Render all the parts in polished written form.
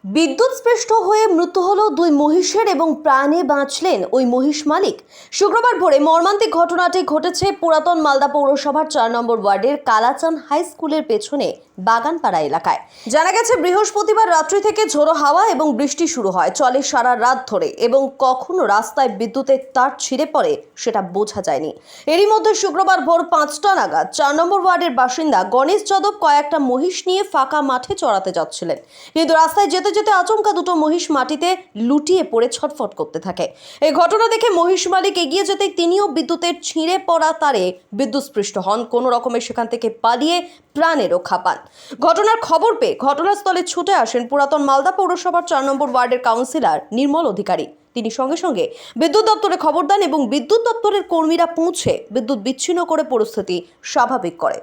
বিদ্যুৎস্পৃষ্ট হয়ে মৃত্যু হলো দুই মহিষের এবং প্রাণে বাঁচলেন ওই মহিষ মালিক। শুক্রবার ভোরে মর্মান্তিক ঘটনাটি ঘটেছে পুরাতন মালদা পৌরসভার ৪ নম্বর ওয়ার্ডের কালাচান হাই স্কুলের পেছনে বাগানপাড়া এলাকায়। জানা গেছে বৃহস্পতিবার রাত্রি থেকে ঝোড়ো হাওয়া এবং বৃষ্টি শুরু হয়, চলে সারা রাত ধরে এবং কখনো রাস্তায় বিদ্যুতের তার ছিঁড়ে পড়ে সেটা বোঝা যায়নি। এরই মধ্যে শুক্রবার ভোর ৫টা নাগাদ ৪ নম্বর ওয়ার্ডের বাসিন্দা গণেশ যাদব কয়েকটা মহিষ নিয়ে ফাঁকা মাঠে চড়াতে যাচ্ছিলেন, কিন্তু রাস্তায় যেতে যেতে আচমকা দুটো মহিষ মাটিতে লুটিয়ে পড়ে ছটফট করতে থাকে। এই ঘটনা দেখে মহিষ মালিক এগিয়ে যেতে তিনিও বিদ্যুতের ছিঁড়ে পড়া তারে বিদ্যুৎস্পৃষ্ট হন। কোনো রকমে সেখান থেকে পালিয়ে প্রাণে রক্ষা পান। ঘটনার খবর পেয়ে ঘটনাস্থলে ছুটে আসেন পুরাতন মালদা পৌরসভার ৪ নম্বর ওয়ার্ডের কাউন্সিলর নির্মল অধিকারী। তিনি সঙ্গে সঙ্গে বিদ্যুৎ দপ্তরে খবর দেন এবং বিদ্যুৎ দপ্তরের কর্মীরা পৌঁছে বিদ্যুৎ বিচ্ছিন্ন করে পরিস্থিতি স্বাভাবিক করে।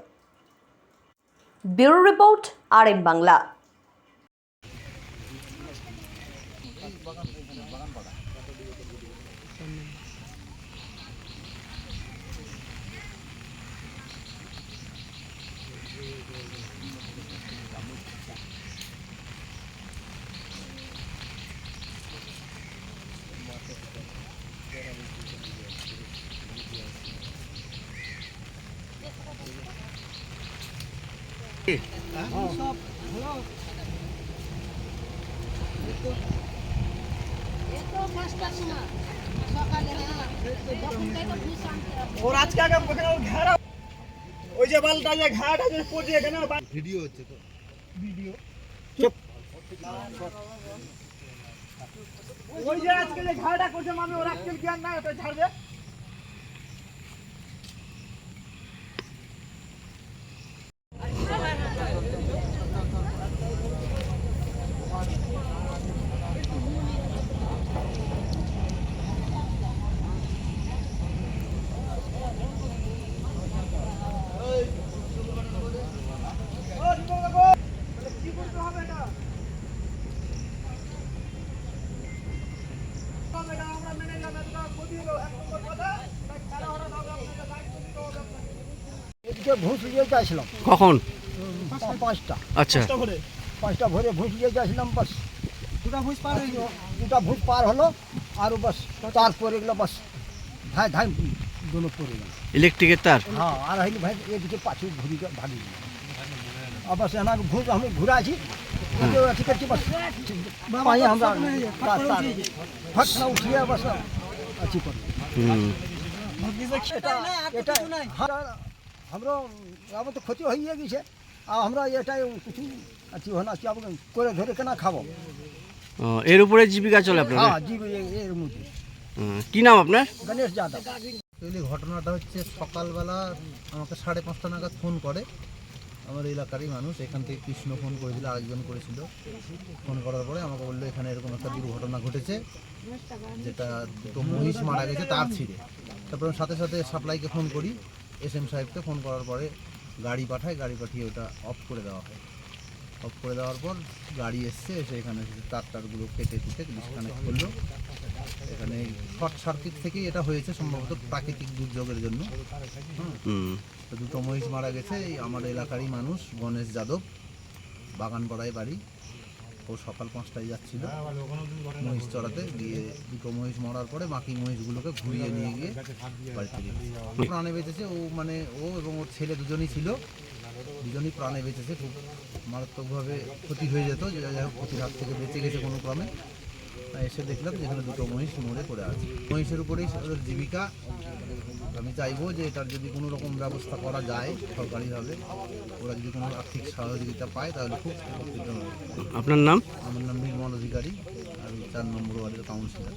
Bureau report, RN Bangla. और आज क्या घर ওই যে বালটা যে ঘাট আছে পড়ে এখানে ভিডিও হচ্ছে তো ভিডিও চুপ ওই যে আজকে যে ঘাটটা করছে আমি ওর আজকে জ্ঞান না ওটা ছাড়বে ঘুষ দিয়ে যাচ্ছিলাম। কখন? 5টা। আচ্ছা, 5টা ভোরে ঘুষ দিয়ে যাচ্ছিলাম, বাস দুটা ভুজ পার হয়ে গেল দুটা ভুজ পার হলো আর বাস তার পরে গেলো, বাস ধাই ধাই দুটো পড়ে গেল। ইলেকট্রিকের তার? হ্যাঁ, আর হইলে ভাই এদিকে পাছু ঘুরি ভাগি আর বাস এনা ঘুষ আমি ঘুরে আছি ঠিক আছে, বাস পাই আমরা ফটনা উঠিয়ে বাস আছি করি এটা আমরা আমার তো ক্ষতি হয়ে গেছে আর আমরা এটাই কিছু আছি না করে ধরে কেনা খাবো। এর উপরে জীবিকা চলে আপনার? হ্যাঁ, এর মধ্যে। কি নাম আপনার? গণেশ যাদব। অ্যাকচুয়ালি ঘটনাটা হচ্ছে সকালবেলা আমাকে 5:30 নাগাদ ফোন করে আমার এলাকারই মানুষ, এখান থেকে কৃষ্ণ ফোন করেছিল, আরেকজন করেছিল। ফোন করার পরে আমাকে বললো এখানে এরকম একটা দুর্ঘটনা ঘটেছে, যেটা দুটো মহিষ মারা গেছে তার ছিঁড়ে। তারপরে সাথে সাথে সাপ্লাইকে ফোন করি, SM সাহেবকে ফোন করার পরে গাড়ি পাঠিয়ে ওটা অফ করে দেওয়া হয়। অফ করে দেওয়ার পর গাড়ি এসছে, এসে এখানে তারগুলো কেটে ডিসকানেক্ট করলো। এখানে শর্ট সার্কিট থেকেই এটা হয়েছে, সম্ভবত প্রাকৃতিক দুর্যোগের জন্য। তো দুটো মহিষ মারা গেছে। এই আমার এলাকারই মানুষ গণেশ যাদব, বাগানপাড়ায় বাড়ি। ও সকাল 5টায় যাচ্ছিল মহিষ চড়াতে, গিয়ে দুটো মহিষ মরার পরে বাকি মহিষগুলোকে ঘুরিয়ে নিয়ে গিয়ে বাড়িতে দিয়েছে। প্রাণে বেঁচেছে ও, মানে ও এবং ওর ছেলে দুজনই ছিল, দুজনই প্রাণে বেঁচেছে। খুব মারাত্মকভাবে ক্ষতি হয়ে যেত, যে যাই হোক ক্ষতির হাত থেকে বেঁচে গেছে কোনো ক্রমে। এসে দেখলাম যেখানে দুটো মহিষ মরে পড়ে আছে। মহিষের উপরেই ওদের জীবিকা। আমি চাইবো যে এটার যদি কোনো রকম ব্যবস্থা করা যায় সরকারিভাবে, ওরা যদি কোনো আর্থিক সহযোগিতা পায় তাহলে খুব উপকৃত হবে। আপনার নাম? আমার নাম নির্মল অধিকারী, আমি 4 নম্বর ওয়ার্ডের কাউন্সিলর।